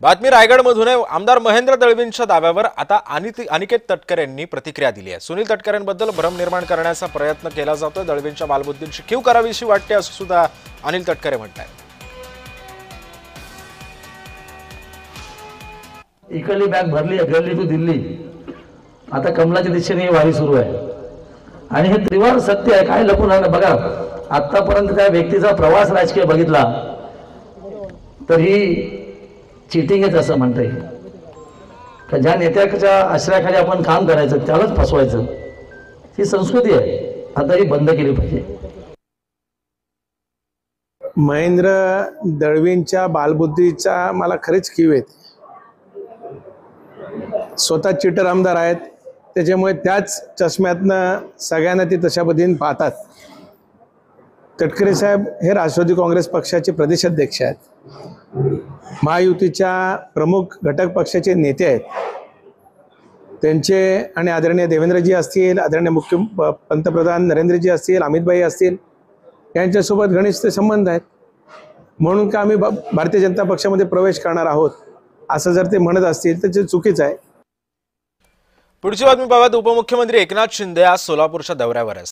बातमी रायगडमधून आहे। आमदार महेंद्र दळवींच्या दाव्यावर आता अनिकेत तटकरे यांनी प्रतिक्रिया दिली आहे। सुनील तटकरेंबद्दल भ्रम निर्माण करण्याचा प्रयत्न केला जातोय। दळवींच्या बालबुद्धींची कीव करावीशी वाटते असं सुद्धा अनिल तटकरे म्हणतात। इकडली बॅग भरली गल्ली टू दिल्ली, आता कमलाच्या दिशेने ही वारी सुरू आहे आणि हे त्रिवार सत्य आहे। काय लपून राहिलं बघा, आतापर्यंत त्या व्यक्तीचा प्रवास राजकीय बघितला तर ही चीटिंग आहे असं म्हणता येईल का? ज्या नेत्याच्या आश्रयाखाली आपण काम करायचं त्यालाच फसवायचं, ही संस्कृती आहे, आता ही बंद केली पाहिजे। महेंद्र दळवींच्या बालबुद्धीचा मला खरीच कीव येते। स्वतः चिटर आमदार आहेत, त्याच्यामुळे त्याच चष्म्यातनं सगळ्यांना ती तशा पद्धतीने पाहतात। तटकरे साहेब हे राष्ट्रवादी काँग्रेस पक्षाचे प्रदेशाध्यक्ष आहेत, महायुतीच्या प्रमुख घटक पक्षाचे नेते आहेत। त्यांचे आणि आदरणीय देवेंद्रजी असतील, आदरणीय पंतप्रधान नरेंद्रजी असतील, अमितभाई असतील, यांच्यासोबत घनिष्ठ संबंध आहेत। म्हणून का आम्ही भारतीय जनता पक्षामध्ये प्रवेश करणार आहोत असं जर ते म्हणत असतील तर ते चुकीचं आहे। पुढची बातमी पाहत उपमुख्यमंत्री एकनाथ शिंदे आज सोलापूरच्या दौऱ्यावर आहेत।